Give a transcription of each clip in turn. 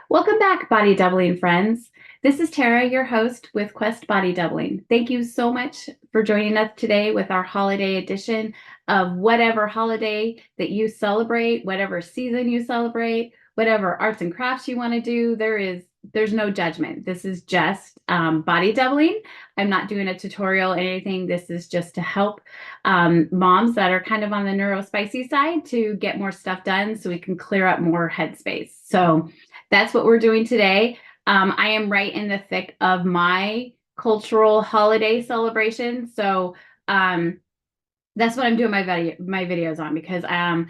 Welcome back, Body Doubling friends. This is Tara, your host with Quest Body Doubling. Thank you so much for joining us today with our holiday edition of whatever holiday that you celebrate, whatever season you celebrate, whatever arts and crafts you want to do. There's no judgment. This is just body doubling. I'm not doing a tutorial or anything. This is just to help moms that are kind of on the neurospicy side to get more stuff done so we can clear up more headspace. So that's what we're doing today. I am right in the thick of my cultural holiday celebration. So that's what I'm doing my videos on because I'm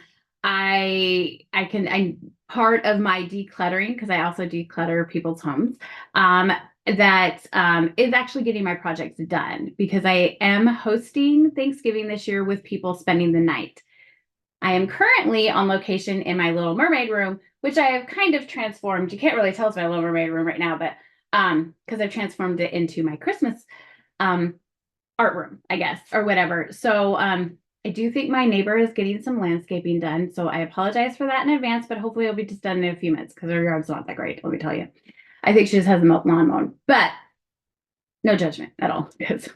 part of my decluttering because I also declutter people's homes. That is actually getting my projects done because I am hosting Thanksgiving this year with people spending the night. I am currently on location in my Little Mermaid room, which I have kind of transformed. You can't really tell it's my Little Mermaid room right now, but because I've transformed it into my Christmas art room, I guess, or whatever. So I do think my neighbor is getting some landscaping done. So I apologize for that in advance, but hopefully it'll be just done in a few minutes because her yard's not that great, let me tell you. I think she just has the lawn mown, but no judgment at all because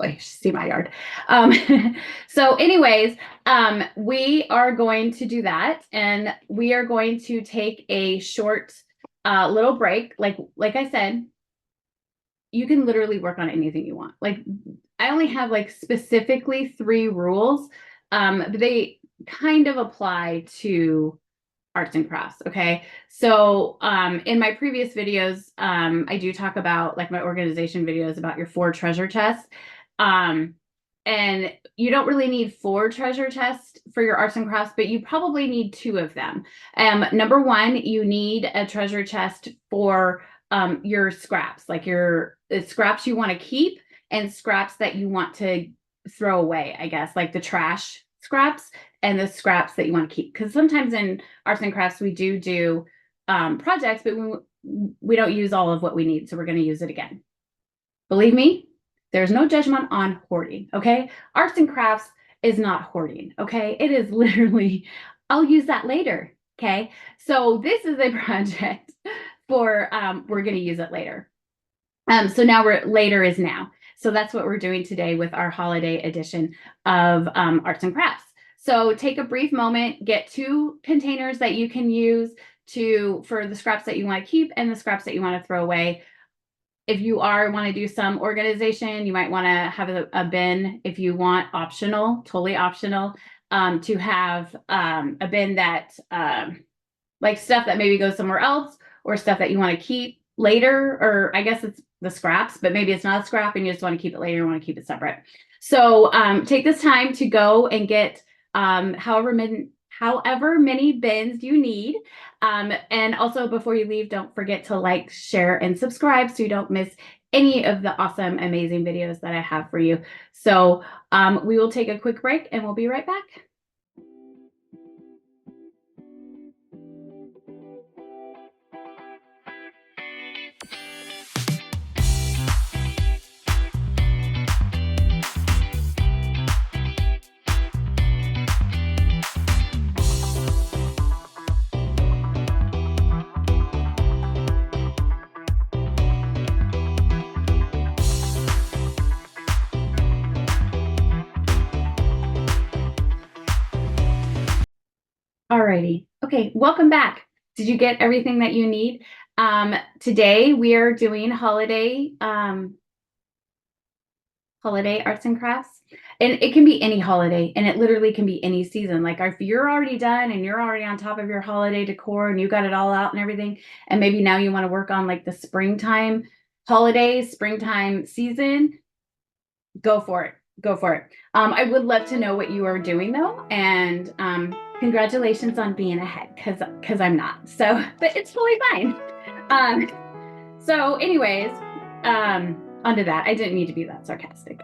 you should see my yard. So anyways, we are going to do that and we are going to take a short little break. Like I said, you can literally work on anything you want. Like I only have like specifically 3 rules, but they kind of apply to arts and crafts. Okay. So in my previous videos, I do talk about like my organization videos about your 4 treasure chests. And you don't really need 4 treasure chests for your arts and crafts, but you probably need 2 of them. Number 1, you need a treasure chest for your scraps, like your scraps you want to keep and scraps that you want to throw away, I guess, like the trash scraps and the scraps that you want to keep. Because sometimes in arts and crafts, we do projects, but we don't use all of what we need. So we're going to use it again. Believe me, there's no judgment on hoarding, okay? Arts and crafts is not hoarding, okay? It is literally, I'll use that later, okay? So this is a project for, we're going to use it later. So now later is now. So that's what we're doing today with our holiday edition of arts and crafts. So take a brief moment, get 2 containers that you can use for the scraps that you want to keep and the scraps that you want to throw away. If you want to do some organization, you might want to have a bin if you want, optional, totally optional, to have a bin that like stuff that maybe goes somewhere else or stuff that you want to keep later, or I guess it's the scraps, but maybe it's not a scrap and you just want to keep it later, you want to keep it separate. So take this time to go and get however many bins you need. And also before you leave, don't forget to like, share, and subscribe so you don't miss any of the awesome, amazing videos that I have for you. So we will take a quick break and we'll be right back. Alrighty. Okay, welcome back. Did you get everything that you need? Today we are doing holiday arts and crafts. And it can be any holiday, and it literally can be any season. Like if you're already done and you're already on top of your holiday decor and you got it all out and everything, and maybe now you want to work on like the springtime holidays, springtime season, go for it. Go for it. I would love to know what you are doing though, and congratulations on being ahead, because I'm not. So, but it's totally fine. So, anyways, onto that. I didn't mean to be that sarcastic.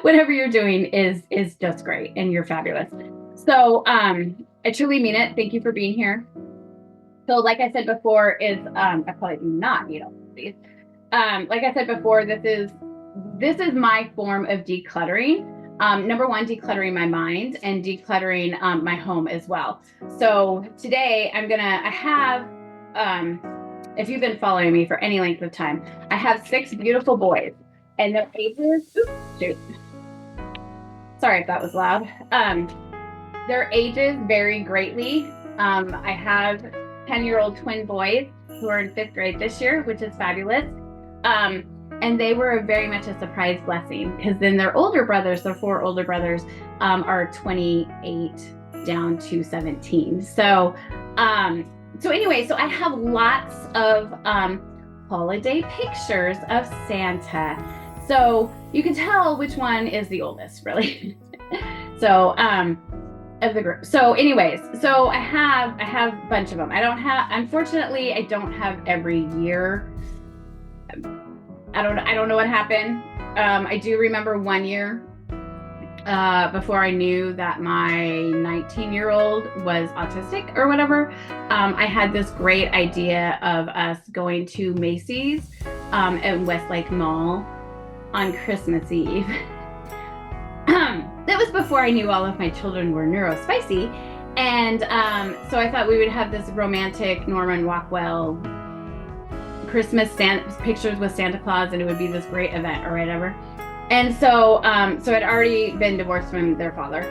Whatever you're doing is just great, and you're fabulous. So, I truly mean it. Thank you for being here. So, like I said before, I probably do not need all of these. Like I said before, this is my form of decluttering. Number 1, decluttering my mind and decluttering my home as well. So today I have if you've been following me for any length of time, I have 6 beautiful boys, and their ages, shoot, sorry if that was loud. Their ages vary greatly. I have 10-year-old twin boys who are in 5th grade this year, which is fabulous. And they were very much a surprise blessing, because then their older brothers, their 4 older brothers, are 28 down to 17. So anyway, so I have lots of holiday pictures of Santa. So you can tell which one is the oldest, really. So of the group. So anyways, so I have a bunch of them. Unfortunately, I don't have every year. I don't know what happened. I do remember one year before I knew that my 19-year-old was autistic or whatever. I had this great idea of us going to Macy's at Westlake Mall on Christmas Eve. That was before I knew all of my children were neurospicy. And so I thought we would have this romantic Norman Rockwell Christmas pictures with Santa Claus, and it would be this great event or whatever. And so I'd already been divorced from their father.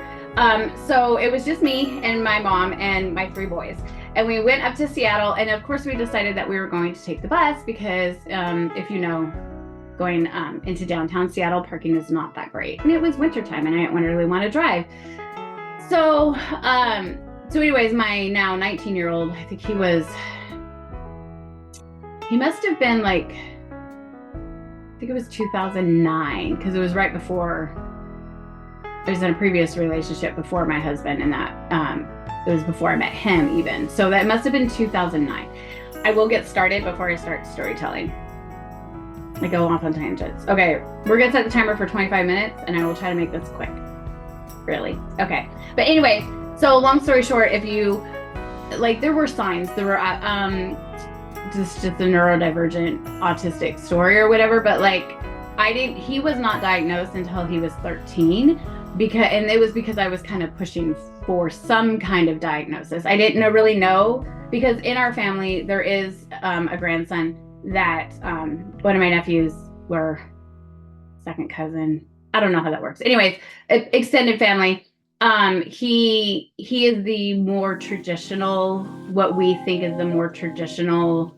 So it was just me and my mom and my 3 boys. And we went up to Seattle, and of course we decided that we were going to take the bus because if you know, going into downtown Seattle, parking is not that great. And it was wintertime and I didn't really want to drive. So anyways, my now 19-year-old, I think he must have been like, I think it was 2009, because it was right before, I was in a previous relationship before my husband, and that it was before I met him even. So that must have been 2009. I will get started before I start storytelling. I go off on tangents. Okay, we're gonna set the timer for 25 minutes, and I will try to make this quick. Really? Okay. But anyway, so long story short, if you, like, there were signs, there were, just a neurodivergent autistic story or whatever, but like, he was not diagnosed until he was 13, and it was because I was kind of pushing for some kind of diagnosis. I didn't really know, because in our family, there is a grandson that one of my nephews were second cousin. I don't know how that works. Anyways, extended family. He is the more traditional, what we think is the more traditional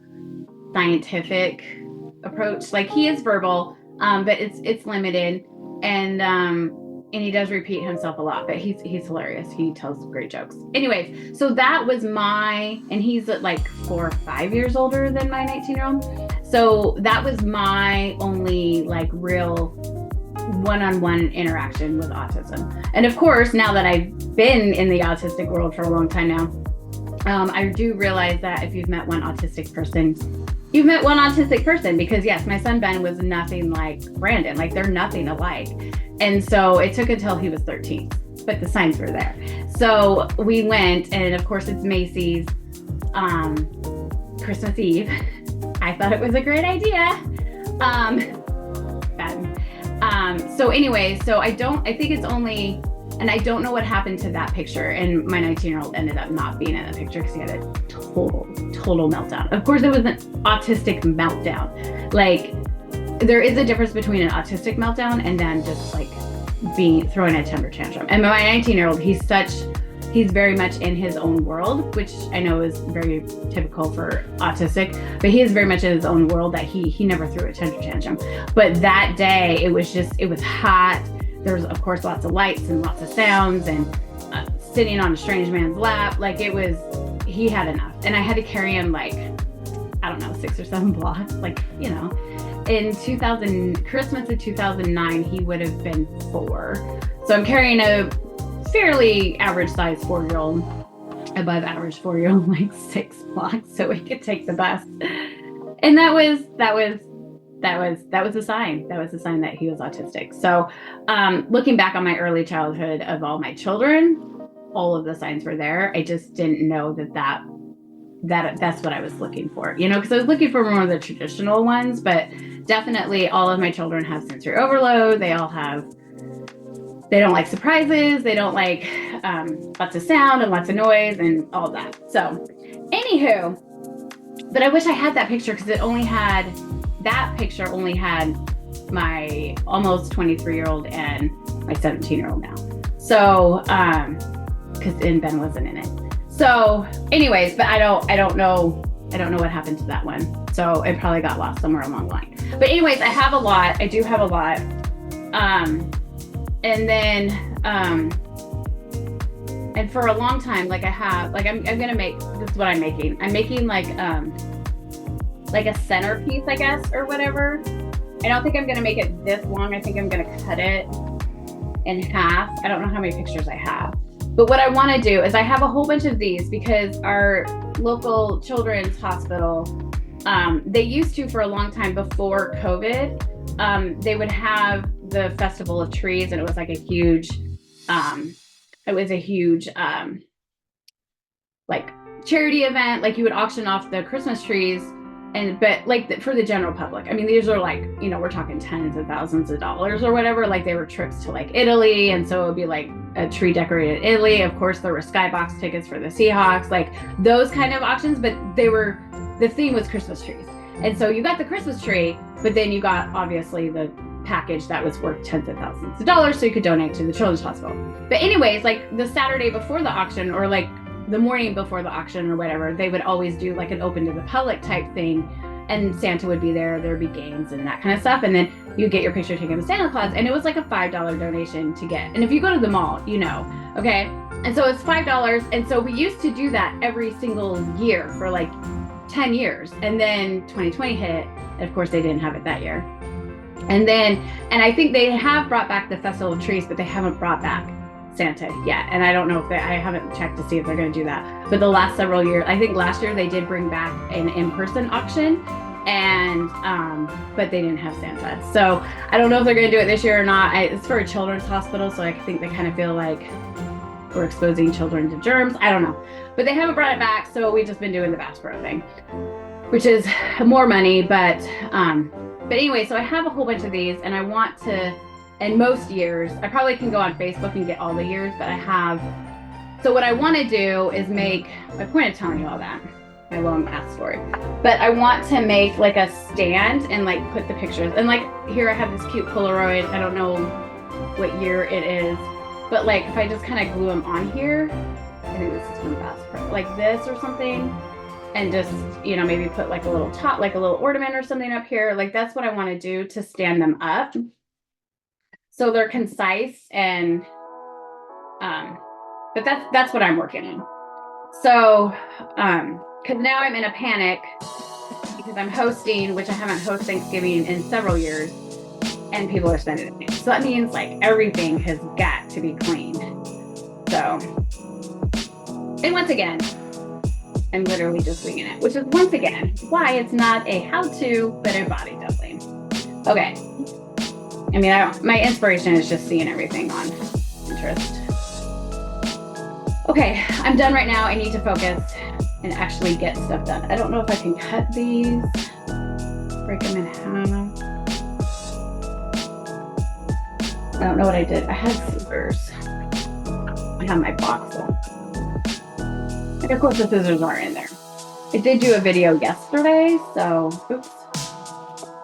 scientific approach. Like, he is verbal, but it's limited, and he does repeat himself a lot, but he's hilarious. He tells great jokes. Anyways, so that was and he's like 4 or 5 years older than my 19-year-old. So that was my only like real one-on-one interaction with autism. And of course, now that I've been in the autistic world for a long time now, I do realize that if you've met one autistic person, you've met one autistic person, because yes, my son Ben was nothing like Brandon. Like, they're nothing alike. And so it took until he was 13, but the signs were there. So we went, and of course it's Macy's, Christmas Eve. I thought it was a great idea. So anyway, so I think it's only, and I don't know what happened to that picture. And my 19-year-old ended up not being in the picture because he had a total meltdown. Of course, it was an autistic meltdown. Like, there is a difference between an autistic meltdown and then just like throwing a temper tantrum. And my 19-year-old, he's very much in his own world, which I know is very typical for autistic, but he is very much in his own world, that he never threw a temper tantrum. But that day, it was hot. There was, of course, lots of lights and lots of sounds, and sitting on a strange man's lap. Like, he had enough. And I had to carry him like, I don't know, 6 or 7 blocks. Like, you know, in Christmas of 2009, he would have been 4. So I'm carrying a fairly average size 4-year-old, above average 4-year-old, like 6 blocks, so we could take the bus. And that was a sign. That was a sign that he was autistic. So looking back on my early childhood of all my children, all of the signs were there. I just didn't know that's what I was looking for, you know, because I was looking for more of the traditional ones, but definitely all of my children have sensory overload. They don't like surprises. They don't like lots of sound and lots of noise and all that. So anywho, But I wish I had that picture because that picture only had my almost 23-year-old and my 17-year-old now. So, because Ben wasn't in it. So anyways, but I don't know what happened to that one. So it probably got lost somewhere along the line. But anyways, I have a lot. I do have a lot. And then, and for a long time, like I'm gonna make, this is what I'm making. I'm making like a centerpiece, I guess, or whatever. I don't think I'm gonna make it this long. I think I'm gonna cut it in half. I don't know how many pictures I have. But what I wanna do is I have a whole bunch of these because our local children's hospital, they used to, for a long time before COVID, they would have the Festival of Trees, and it was like a huge, like charity event. Like you would auction off the Christmas trees, but like for the general public. I mean, these are like, we're talking tens of thousands of dollars or whatever. Like they were trips to like Italy, and so it would be like a tree decorated Italy. Of course, there were skybox tickets for the Seahawks, like those kind of auctions. But the theme was Christmas trees, and so you got the Christmas tree, but then you got obviously the package that was worth tens of thousands of dollars, so you could donate to the children's hospital. But anyways, like the Saturday before the auction, or like the morning before the auction or whatever, they would always do like an open to the public type thing, and Santa would be there. There'd be games and that kind of stuff, and then you get your picture taken with Santa Claus, and it was like a $5 donation to get. And if you go to the mall, okay, and so it's $5. And so we used to do that every single year for like 10 years, and then 2020 hit, and of course they didn't have it that year. And I think they have brought back the Festival of Trees, but they haven't brought back Santa yet. And I don't know if I haven't checked to see if they're going to do that. But the last several years, I think last year they did bring back an in-person auction, and but they didn't have Santa. So I don't know if they're going to do it this year or not. It's for a children's hospital, so I think they kind of feel like we're exposing children to germs. I don't know. But they haven't brought it back, so we've just been doing the Bass Pro thing, which is more money, but anyway, so I have a whole bunch of these, and I want to, and most years, I probably can go on Facebook and get all the years, but so what I want to do is make, I point of telling you all that, my long math story, but I want to make like a stand and like put the pictures, and like here I have this cute Polaroid, I don't know what year it is, but like if I just kind of glue them on here, I think this is from Bass Pro, like this or something, and just, maybe put like a little top, like a little ornament or something up here. Like that's what I want to do to stand them up. So they're concise, and, but that's what I'm working on. So, cause now I'm in a panic because I'm hosting, which I haven't hosted Thanksgiving in several years, and people are spending it. So that means like everything has got to be cleaned. So, and once again, I'm literally just winging it, which is once again why it's not a how-to, but a bodybuilding. Okay. I mean, my inspiration is just seeing everything on Pinterest. Okay, I'm done right now. I need to focus and actually get stuff done. I don't know if I can cut these, break them in half. I don't know what I did. I had scissors. I have my box up. And of course the scissors aren't in there. I did do a video yesterday, so, oops.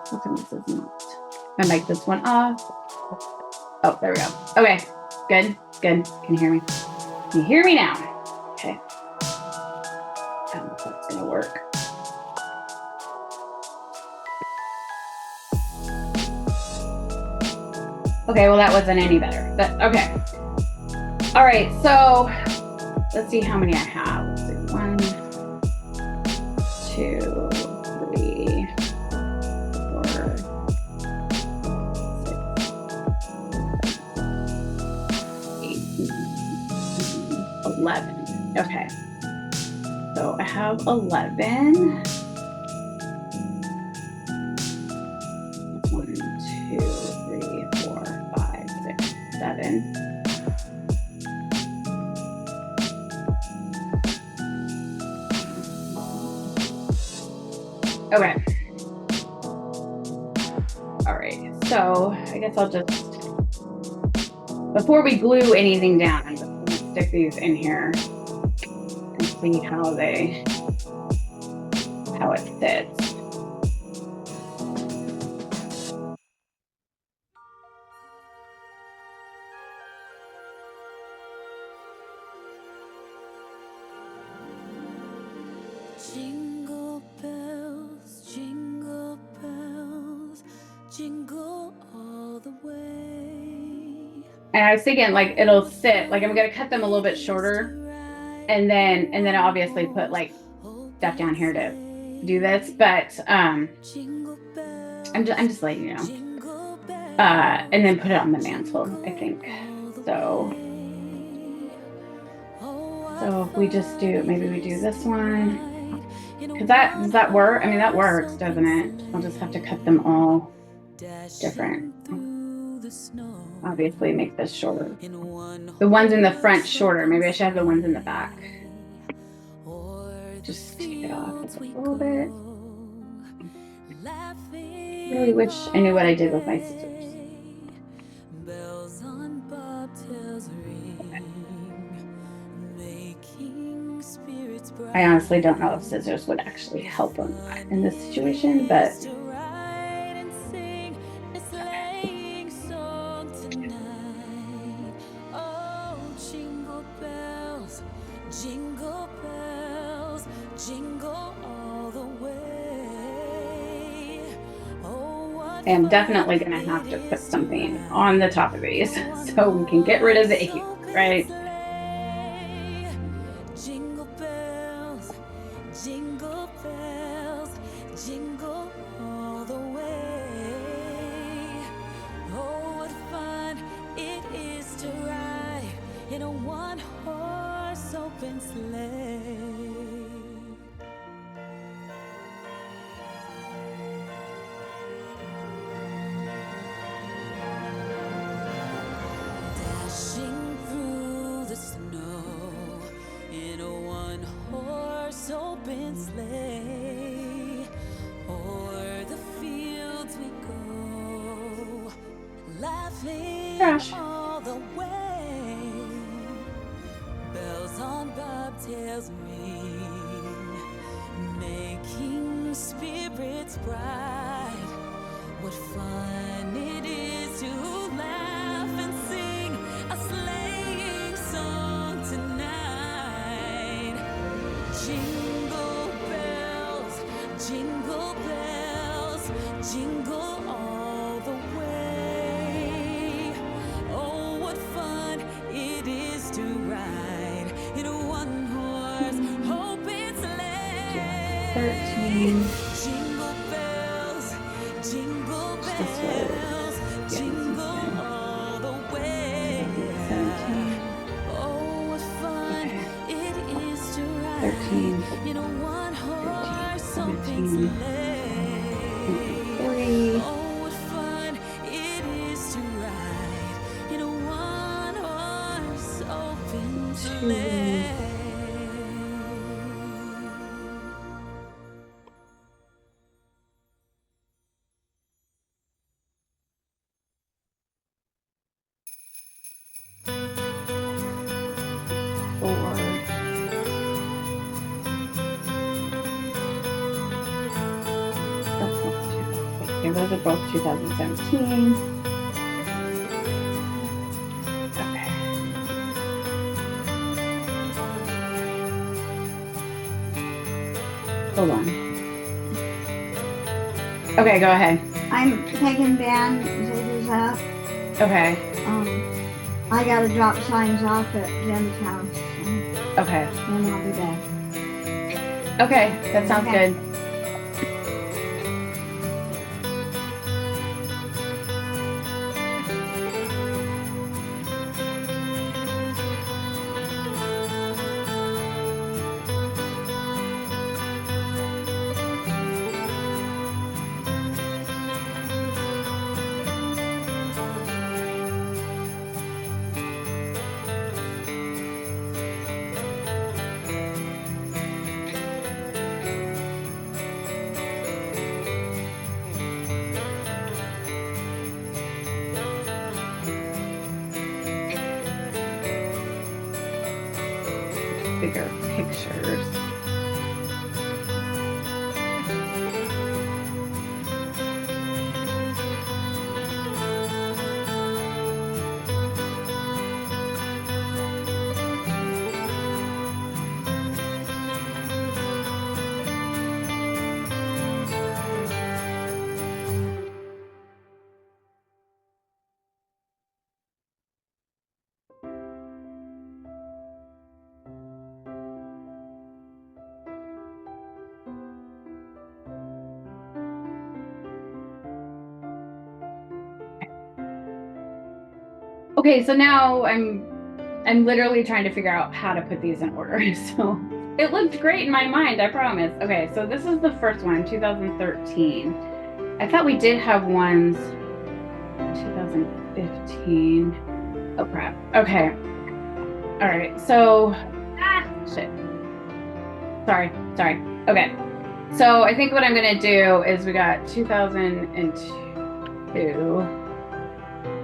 How come this is not? I mic this one off. Oh, there we go. Okay, good. Can you hear me? Can you hear me now? Okay. I don't know if that's gonna work. Okay, well that wasn't any better, but okay. All right, so let's see how many I have. Let's see, 1, 2, 3, 4, 6, 8, 11. Okay, so I have 11. 1, 2, 3, 4, 5, 6, 7. Okay. All right. So I guess I'll just, before we glue anything down, I'm just gonna stick these in here and see how how it sits. Jingle bells, jingle all the way. And I was thinking like it'll sit, like I'm gonna cut them a little bit shorter and then obviously put like stuff down here to do this, but I'm just letting you know. And then put it on the mantle, I think. So if we just do, maybe we do this one. Because does that work? I mean, that works, doesn't it? I'll just have to cut them all different. Obviously make this shorter. The ones in the front shorter. Maybe I should have the ones in the back. Just take it off a little bit. I really wish I knew what I did with my scissors. I honestly don't know if scissors would actually help them in this situation, but jingle bells, jingle all the way. I am definitely going to have to put something on the top of these so we can get rid of the ache, right? Jingle bells, jingle bells, jingle all the way. Oh, what fun it is to ride in a one-horse open sleigh. Dashing through the snow in a one-horse open sleigh. O'er the fields we go, laughing all the way. Bells on bobtails ring, making spirits bright. What fun it is to laugh and sing a sleighing song tonight. Jingle bells, jingle all the way. Oh, what fun it is to ride in a one-horse open sleigh. 13. Jingle bells, jingle This way. jingle all the way. 17. Oh, what fun it is to ride 13. in a one-horse 13, open 17, sleigh. 40. Oh, what fun it is to ride in a one-horse open sleigh. 4. Okay, those are both 2017. Okay. Hold on. Okay, go ahead. I'm taking bandages up. Okay. I gotta drop signs off at Jen's house. Okay. Then I'll be back. Okay, that sounds Okay. good. Okay, so now I'm literally trying to figure out how to put these in order. So it looked great in my mind, I promise. Okay, so this is the first one, 2013. I thought we did have ones 2015. Oh crap. Okay. All right. So shit. Sorry. Okay. So I think what I'm gonna do is we got 2002.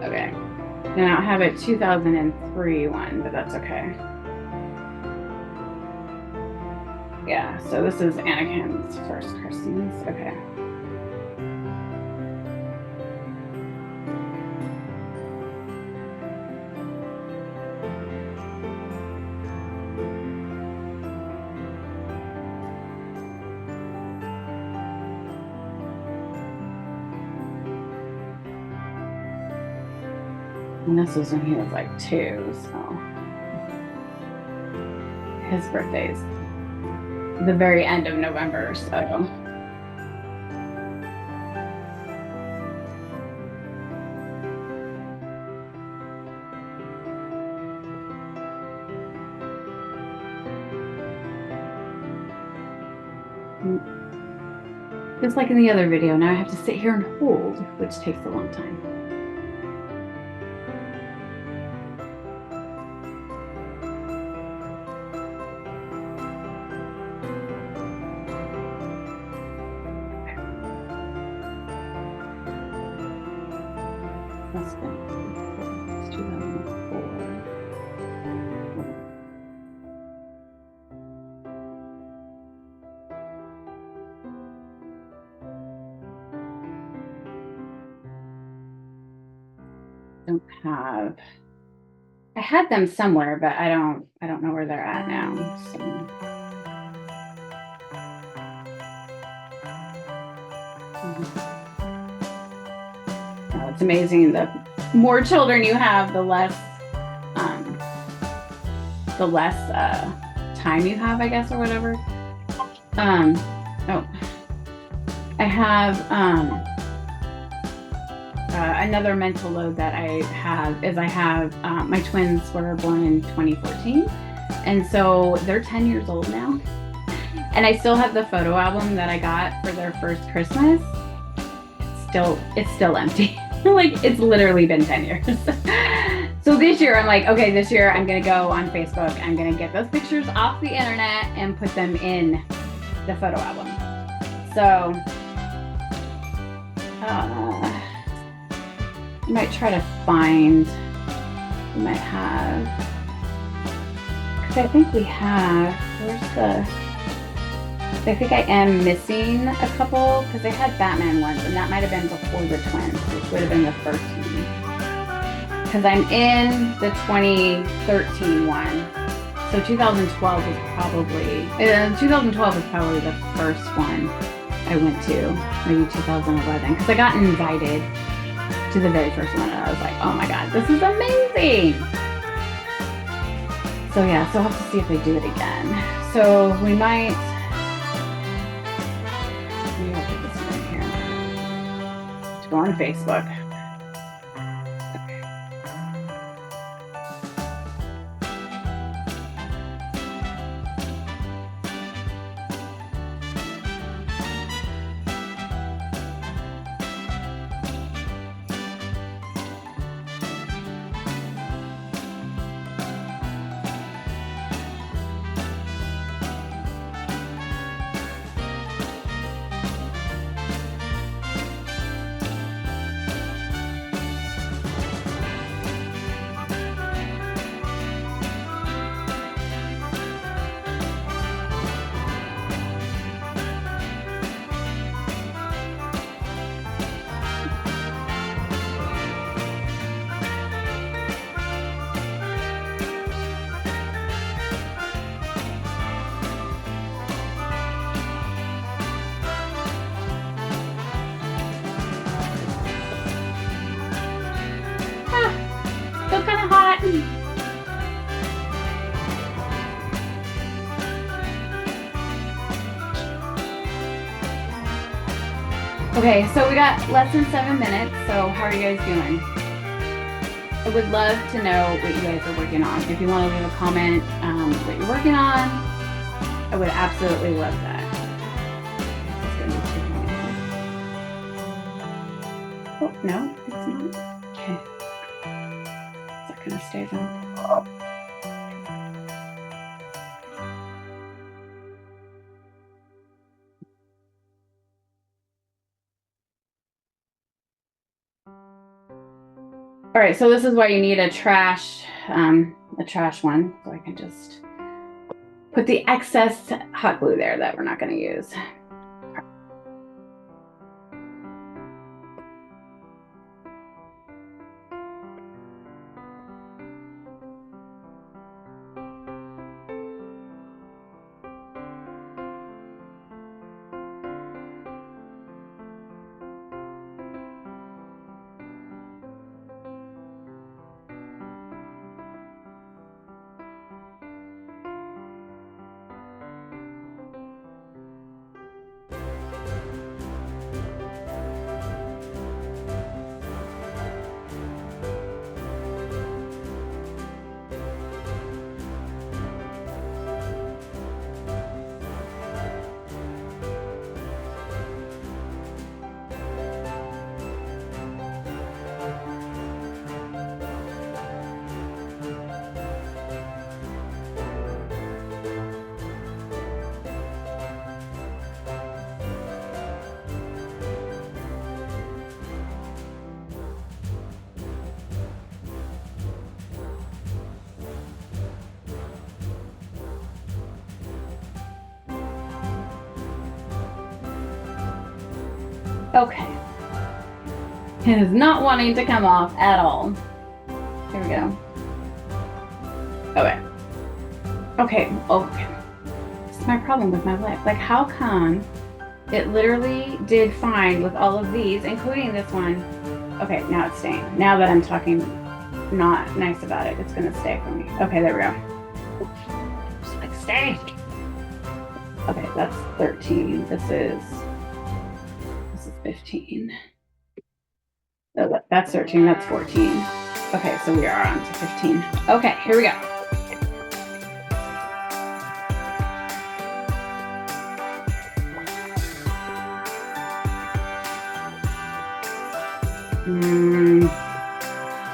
Okay. And I don't have a 2003 one, but that's okay. Yeah, so this is Anakin's first Christmas. Okay. And this was when he was like 2, so his birthday's the very end of November, so. Just like in the other video, now I have to sit here and hold, which takes a long time. That's been 2004. Don't have. I had them somewhere, but I don't know where they're at now. So. Oh, it's amazing. The more children you have, the less time you have, I guess, or whatever. Oh, I have another mental load that I have is my twins were born in 2014, and so they're 10 years old now, and I still have the photo album that I got for their first Christmas. It's still empty. Like, it's literally been 10 years. So this year I'm like, okay, this year I'm gonna go on Facebook, I'm gonna get those pictures off the internet and put them in the photo album. So I might try to find, we might have, because I think we have, I think I am missing a couple, because I had Batman ones, and that might have been before the twins, which would have been the first one. Because I'm in the 2013 one. So 2012 was probably the first one I went to, maybe 2011, because I got invited to the very first one, and I was like, oh my god, this is amazing. So yeah, so I'll have to see if they do it again. So we might, maybe I'll put this one in here to go on Facebook. Still kind of hot. Okay, so we got less than 7 minutes, so how are you guys doing? I would love to know what you guys are working on. If you want to leave a comment what you're working on, I would absolutely love that. Oh, no, it's not. Okay. Is that going to stay then? All right, so this is why you need a trash one. So I can just put the excess hot glue there that we're not going to use. Okay. It is not wanting to come off at all. Here we go. Okay. Okay. Okay. This is my problem with my life. Like, how come it literally did fine with all of these, including this one? Okay, now it's staying. Now that I'm talking not nice about it, it's gonna stay for me. Okay, there we go. Just like stay. Okay, that's 13. This is 15. Oh, that's 13, that's 14. Okay, so we are on to 15. Okay, here we go.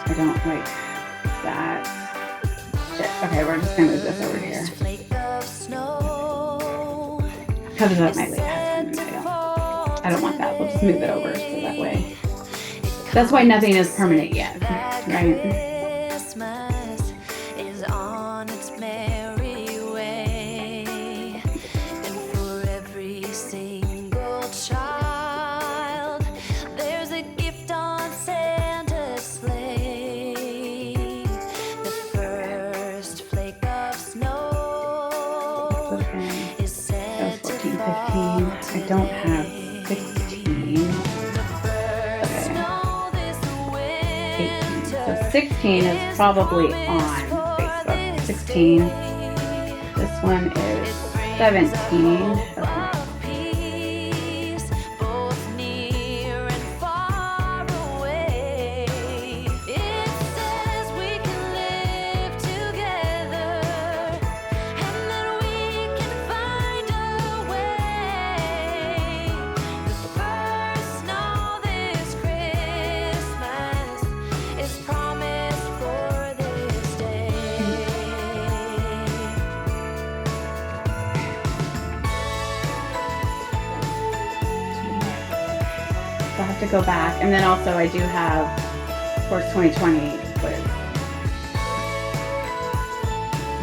I don't like that. Shit. Okay, we're just gonna move this over here. Covers up my late husband. I don't want that. We'll just move it over so that way. That's why nothing is permanent yet, right? I don't have 16. Okay. 18. So 16 is probably on Facebook. 16. This one is 17. Okay. I'll have to go back. And then also I do have, of course, 2020 was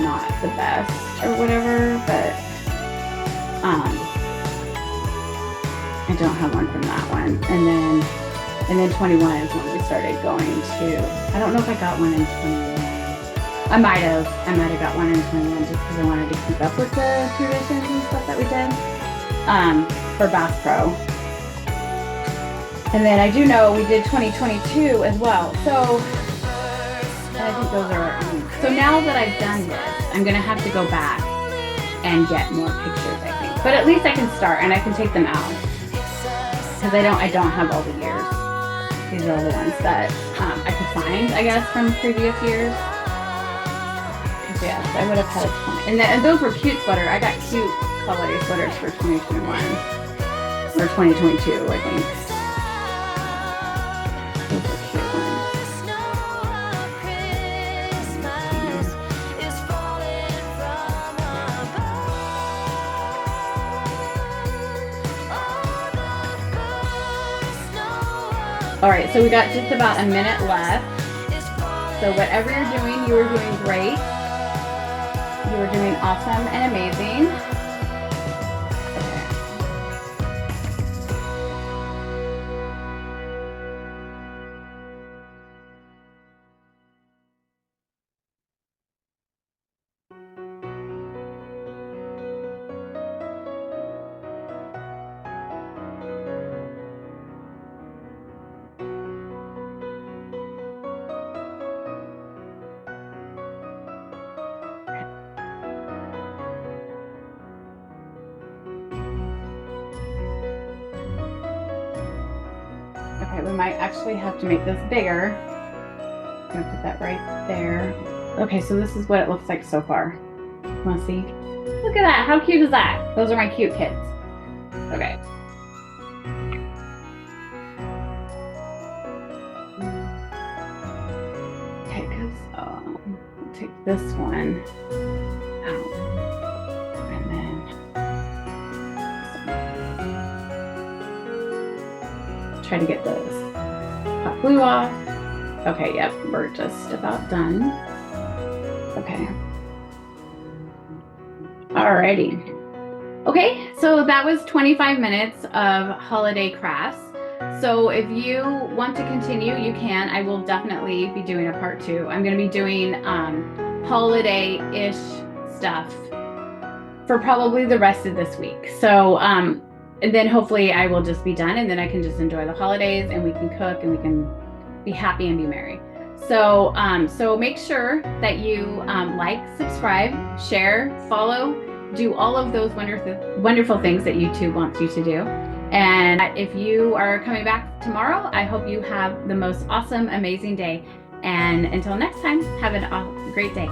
not the best or whatever, but I don't have one from that one. And then 21 is when we started going to, I don't know if I got one in 21. I might have got one in 21 just because I wanted to keep up with the traditions and stuff that we did for Bass Pro. And then I do know we did 2022 as well. So, and I think those are, so now that I've done this, I'm gonna have to go back and get more pictures, I think. But at least I can start and I can take them out. Because I don't have all the years. These are all the ones that I could find, I guess, from previous years. Yes, I would have had a 20. And those were cute sweaters. I got cute holiday sweaters for 2021 or 2022, I think. Those are cute ones. All right, so we got just about a minute left. So whatever you're doing, you are doing great. You are doing awesome and amazing. Okay, we might actually have to make this bigger. I'm gonna put that right there. Okay, so this is what it looks like so far. Wanna see? Look at that, how cute is that? Those are my cute kids. Okay. Okay, because I'll take this one out. And then try to get those hot glue off. Okay, yep, we're just about done. Okay. Alrighty. Okay, so that was 25 minutes of holiday crafts. So if you want to continue, you can. I will definitely be doing a part 2. I'm going to be doing holiday-ish stuff for probably the rest of this week. So and then hopefully I will just be done, and then I can just enjoy the holidays, and we can cook, and we can be happy and be merry. So so make sure that you like, subscribe, share, follow, do all of those wonderful things that YouTube wants you to do. And if you are coming back tomorrow, I hope you have the most awesome, amazing day. And until next time, have a great day.